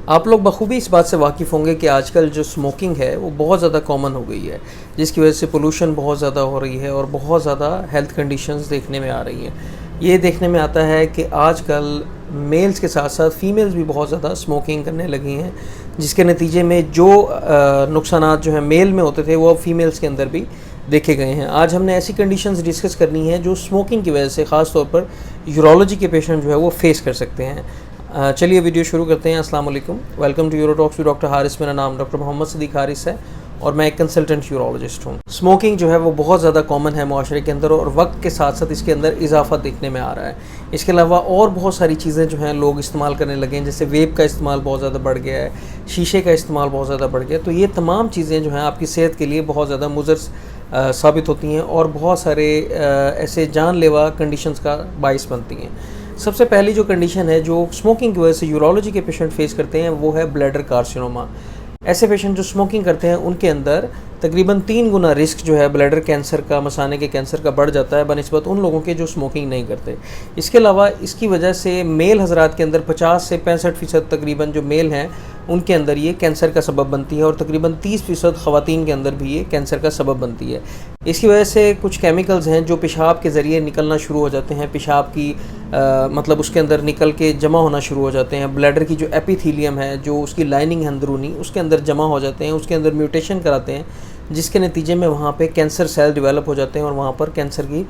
آپ لوگ بخوبی اس بات سے واقف ہوں گے کہ آج کل جو اسموکنگ ہے وہ بہت زیادہ کامن ہو گئی ہے، جس کی وجہ سے پولوشن بہت زیادہ ہو رہی ہے اور بہت زیادہ ہیلتھ کنڈیشنز دیکھنے میں آ رہی ہیں۔ یہ دیکھنے میں آتا ہے کہ آج کل میلز کے ساتھ ساتھ فیمیلز بھی بہت زیادہ اسموکنگ کرنے لگی ہیں، جس کے نتیجے میں جو نقصانات جو ہیں میل میں ہوتے تھے وہ اب فیمیلز کے اندر بھی دیکھے گئے ہیں۔ آج ہم نے ایسی کنڈیشنز ڈسکس کرنی ہیں جو اسموکنگ کی وجہ سے خاص طور پر یورولوجی کے پیشنٹ جو ہے وہ فیس کر سکتے ہیں۔ چلیے ویڈیو شروع کرتے ہیں۔ السلام علیکم، welcome to your talks with doctor Haris. میرا نام ڈاکٹر محمد صدیق حارث ہے اور میں ایک کنسلٹنٹ یورولوجسٹ ہوں۔ اسموکنگ جو ہے وہ بہت زیادہ کامن ہے معاشرے کے اندر اور وقت کے ساتھ ساتھ اس کے اندر اضافہ دیکھنے میں آ رہا ہے۔ اس کے علاوہ اور بہت ساری چیزیں جو ہیں لوگ استعمال کرنے لگے ہیں، جیسے ویپ کا استعمال بہت زیادہ بڑھ گیا ہے، شیشے کا استعمال بہت زیادہ بڑھ گیا ہے۔ تو یہ تمام چیزیں جو ہیں آپ کی صحت کے لیے بہت زیادہ مضر ثابت ہوتی ہیں اور بہت سارے ایسے جان لیوا کنڈیشنز کا باعث بنتی ہیں۔ سب سے پہلی جو کنڈیشن ہے جو اسموکنگ کی وجہ سے یورولوجی کے پیشنٹ فیس کرتے ہیں وہ ہے بلیڈر کارسینوما۔ ایسے پیشنٹ جو اسموکنگ کرتے ہیں ان کے اندر تقریباً 3 گنا رسک جو ہے بلیڈر کینسر کا، مثانے کے کینسر کا بڑھ جاتا ہے بنسبت ان لوگوں کے جو اسموکنگ نہیں کرتے۔ اس کے علاوہ اس کی وجہ سے میل حضرات کے اندر 50 سے 65% تقریباً جو میل ہیں ان کے اندر یہ کینسر کا سبب بنتی ہے اور تقریباً 30% خواتین کے اندر بھی یہ کینسر کا سبب بنتی ہے۔ اس کی وجہ سے کچھ کیمیکلز ہیں جو پیشاب کے ذریعے نکلنا شروع ہو جاتے ہیں، پیشاب کی مطلب اس کے اندر نکل کے جمع ہونا شروع ہو جاتے ہیں۔ بلیڈر کی جو ایپیتھیلیم ہے، جو اس کی لائننگ ہے اندرونی، اس کے اندر جمع ہو جاتے ہیں، اس کے اندر میوٹیشن کراتے ہیں، جس کے نتیجے میں وہاں پہ کینسر سیل ڈیولپ ہو جاتے ہیں اور وہاں پر کینسر کی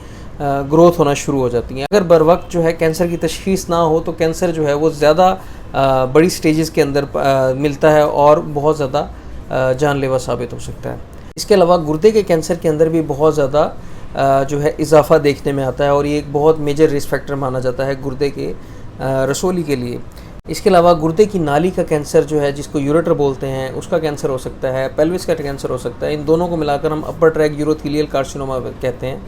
گروتھ ہونا شروع ہو جاتی ہیں۔ اگر بر وقت جو ہے کینسر کی تشخیص نہ ہو تو کینسر جو ہے وہ زیادہ بڑی سٹیجز کے اندر ملتا ہے اور بہت زیادہ جان لیوا ثابت ہو سکتا ہے۔ اس کے علاوہ گردے کے کینسر کے اندر بھی بہت زیادہ جو ہے اضافہ دیکھنے میں آتا ہے اور یہ ایک بہت میجر رسک فیکٹر مانا جاتا ہے گردے کے رسولی کے لیے۔ اس کے علاوہ گردے کی نالی کا کینسر جو ہے جس کو یوریٹر بولتے ہیں، اس کا کینسر ہو سکتا ہے، پیلوس کا کینسر ہو سکتا ہے۔ ان دونوں کو ملا کر ہم اپر ٹریک یوروتھیلیل کارسینوما کہتے ہیں۔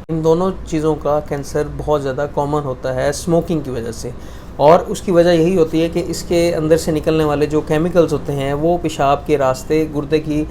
ان دونوں چیزوں کا کینسر بہت زیادہ کامن ہوتا ہے اسموکنگ کی وجہ سے، اور اس کی وجہ یہی ہوتی ہے کہ اس کے اندر سے نکلنے والے جو کیمیکلز ہوتے ہیں وہ پیشاب کے راستے گردے کی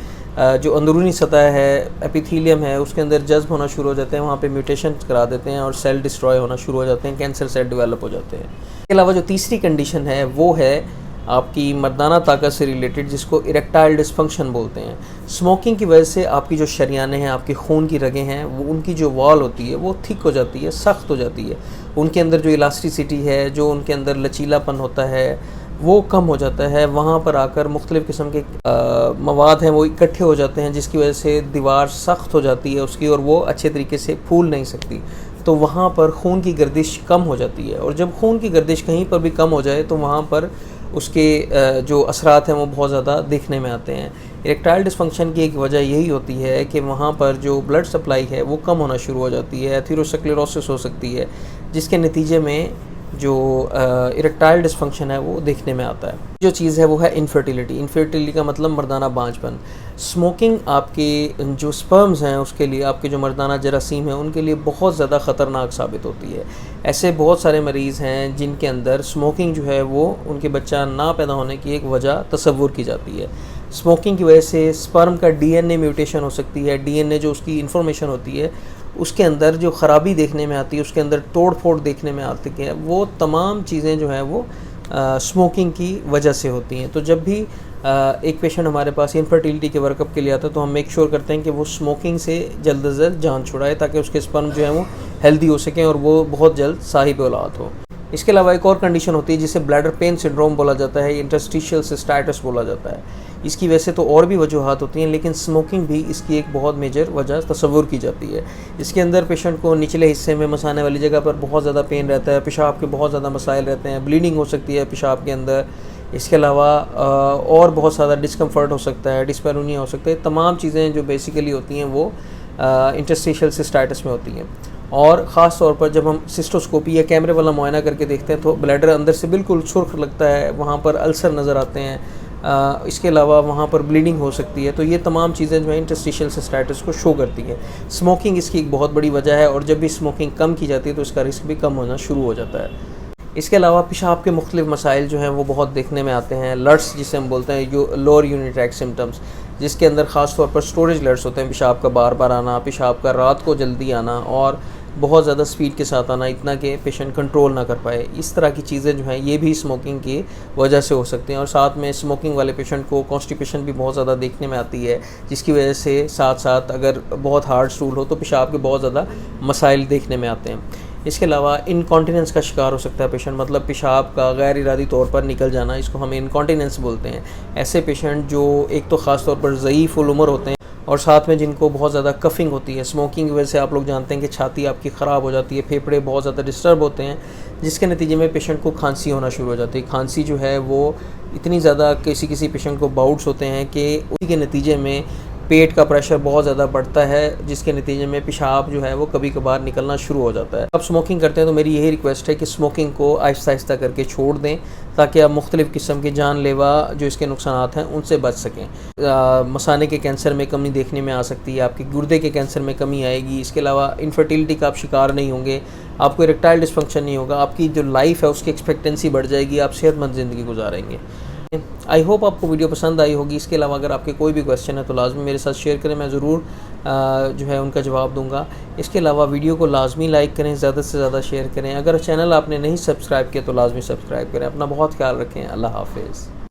جو اندرونی سطح ہے، ایپیتھیلیم ہے، اس کے اندر جذب ہونا شروع ہو جاتے ہیں، وہاں پہ میوٹیشن کرا دیتے ہیں اور سیل ڈسٹروائے ہونا شروع ہو جاتے ہیں، کینسر سیل ڈیولپ ہو جاتے ہیں۔ اس کے علاوہ جو تیسری کنڈیشن ہے وہ ہے آپ کی مردانہ طاقت سے ریلیٹڈ، جس کو اریکٹائل ڈسفنکشن بولتے ہیں۔ اسموکنگ کی وجہ سے آپ کی جو شریانیں ہیں، آپ کی خون کی رگیں ہیں، وہ ان کی جو وال ہوتی ہے وہ تھک ہو جاتی ہے، سخت ہو جاتی ہے۔ ان کے اندر جو الاسٹیسٹی ہے، جو ان کے اندر لچیلا پن ہوتا ہے وہ کم ہو جاتا ہے۔ وہاں پر آ کر مختلف قسم کے مواد ہیں وہ اکٹھے ہو جاتے ہیں، جس کی وجہ سے دیوار سخت ہو جاتی ہے اس کی اور وہ اچھے طریقے سے پھول نہیں سکتی۔ تو وہاں پر خون کی گردش کم ہو جاتی ہے، اور جب خون کی گردش کہیں پر بھی کم ہو جائے تو وہاں پر اس کے جو اثرات ہیں وہ بہت زیادہ دیکھنے میں آتے ہیں۔ اریکٹائل ڈسفنکشن کی ایک وجہ یہی ہوتی ہے کہ وہاں پر جو بلڈ سپلائی ہے وہ کم ہونا شروع ہو جاتی ہے، ایتھیروسکلیروسس ہو سکتی ہے، جس کے نتیجے میں جو اریکٹائل ڈسفنکشن ہے وہ دیکھنے میں آتا ہے۔ جو چیز ہے وہ ہے انفرٹیلیٹی۔ انفرٹیلیٹی کا مطلب مردانہ بانجھ پن۔ اسموکنگ آپ کے جو سپرمز ہیں اس کے لیے، آپ کے جو مردانہ جراثیم ہیں ان کے لیے بہت زیادہ خطرناک ثابت ہوتی ہے۔ ایسے بہت سارے مریض ہیں جن کے اندر اسموکنگ جو ہے وہ ان کے بچہ نہ پیدا ہونے کی ایک وجہ تصور کی جاتی ہے۔ اسموکنگ کی وجہ سے سپرم کا ڈی این اے میوٹیشن ہو سکتی ہے۔ ڈی این اے جو اس کی انفارمیشن ہوتی ہے اس کے اندر جو خرابی دیکھنے میں آتی ہے، اس کے اندر توڑ پھوڑ دیکھنے میں آتی ہے، وہ تمام چیزیں جو ہیں وہ اسموکنگ کی وجہ سے ہوتی ہیں۔ تو جب بھی ایک پیشنٹ ہمارے پاس انفرٹیلیٹی کے ورک اپ کے لیے آتا ہے تو ہم میک شور کرتے ہیں کہ وہ اسموکنگ سے جلد از جلد جان چھڑائے تاکہ اس کے سپرم جو ہیں وہ ہیلدی ہو سکیں اور وہ بہت جلد صاحب اولاد ہو۔ اس کے علاوہ ایک اور کنڈیشن ہوتی ہے جسے بلیڈر پین سنڈروم بولا جاتا ہے، انٹرسٹیشیل سسٹائٹس بولا جاتا ہے۔ اس کی وجہ سے تو اور بھی وجوہات ہوتی ہیں، لیکن اسموکنگ بھی اس کی ایک بہت میجر وجہ تصور کی جاتی ہے۔ اس کے اندر پیشنٹ کو نچلے حصے میں مثانے والی جگہ پر بہت زیادہ پین رہتا ہے، پیشاب کے بہت زیادہ مسائل رہتے ہیں، بلیڈنگ ہو سکتی ہے پیشاب کے اندر۔ اس کے علاوہ اور بہت زیادہ ڈسکمفرٹ ہو سکتا ہے، ڈسپیرونیا ہو سکتا ہے۔ تمام چیزیں جو بیسیکلی ہوتی ہیں وہ انٹرسٹیشیل سسٹائٹس میں ہوتی ہیں، اور خاص طور پر جب ہم سسٹوسکوپی یا کیمرے والا معائنہ کر کے دیکھتے ہیں تو بلیڈر اندر سے بالکل سرخ لگتا ہے، وہاں پر السر نظر آتے ہیں۔ اس کے علاوہ وہاں پر بلیڈنگ ہو سکتی ہے۔ تو یہ تمام چیزیں جو ہیں انٹرسٹیشیل سسٹائٹس کو شو کرتی ہیں۔ اسموکنگ اس کی ایک بہت بڑی وجہ ہے، اور جب بھی اسموکنگ کم کی جاتی ہے تو اس کا رسک بھی کم ہونا شروع ہو جاتا ہے۔ اس کے علاوہ پیشاب کے مختلف مسائل جو ہیں وہ بہت دیکھنے میں آتے ہیں۔ لرس جسے ہم بولتے ہیں، لوور یونی ٹریکٹ سمٹمز، جس کے اندر خاص طور پر سٹوریج لرس ہوتے ہیں، پیشاب کا بار بار آنا، پیشاب کا رات کو جلدی آنا، اور بہت زیادہ سپیڈ کے ساتھ آنا اتنا کہ پیشنٹ کنٹرول نہ کر پائے، اس طرح کی چیزیں جو ہیں یہ بھی اسموکنگ کی وجہ سے ہو سکتے ہیں۔ اور ساتھ میں اسموکنگ والے پیشنٹ کو کانسٹیپیشن بھی بہت زیادہ دیکھنے میں آتی ہے، جس کی وجہ سے ساتھ ساتھ اگر بہت ہارڈ اسٹول ہو تو پیشاب کے بہت زیادہ مسائل دیکھنے میں آتے ہیں۔ اس کے علاوہ انکانٹیننس کا شکار ہو سکتا ہے پیشنٹ، مطلب پیشاب کا غیر ارادی طور پر نکل جانا، اس کو ہم انکانٹیننس بولتے ہیں۔ ایسے پیشنٹ جو ایک تو خاص طور پر ضعیف العمر ہوتے ہیں اور ساتھ میں جن کو بہت زیادہ کفنگ ہوتی ہے، اسموکنگ کی وجہ سے آپ لوگ جانتے ہیں کہ چھاتی آپ کی خراب ہو جاتی ہے، پھیپھڑے بہت زیادہ ڈسٹرب ہوتے ہیں، جس کے نتیجے میں پیشنٹ کو کھانسی ہونا شروع ہو جاتی ہے۔ کھانسی جو ہے وہ اتنی زیادہ کسی پیشنٹ کو باؤٹس ہوتے ہیں کہ اسی کے نتیجے میں پیٹ کا پریشر بہت زیادہ بڑھتا ہے، جس کے نتیجے میں پیشاب جو ہے وہ کبھی کبھار نکلنا شروع ہو جاتا ہے۔ آپ سموکنگ کرتے ہیں تو میری یہی ریکویسٹ ہے کہ سموکنگ کو آہستہ آہستہ کر کے چھوڑ دیں، تاکہ آپ مختلف قسم کے جان لیوا جو اس کے نقصانات ہیں ان سے بچ سکیں۔ مثانے کے کینسر میں کمی دیکھنے میں آ سکتی ہے، آپ کے گردے کے کینسر میں کمی آئے گی، اس کے علاوہ انفرٹیلٹی کا آپ شکار نہیں ہوں گے، آپ کو اریکٹائل ڈسفنکشن نہیں ہوگا، آپ کی جو لائف ہے اس کی ایکسپیکٹنسی بڑھ جائے گی، آپ صحت مند زندگی گزاریں گے۔ آئی ہوپ آپ کو ویڈیو پسند آئی ہوگی۔ اس کے علاوہ اگر آپ کے کوئی بھی کویسچن ہے تو لازمی میرے ساتھ شیئر کریں، میں ضرور جو ہے ان کا جواب دوں گا۔ اس کے علاوہ ویڈیو کو لازمی لائک کریں، زیادہ سے زیادہ شیئر کریں۔ اگر چینل آپ نے نہیں سبسکرائب کیا تو لازمی سبسکرائب کریں۔ اپنا بہت خیال رکھیں۔ اللہ حافظ۔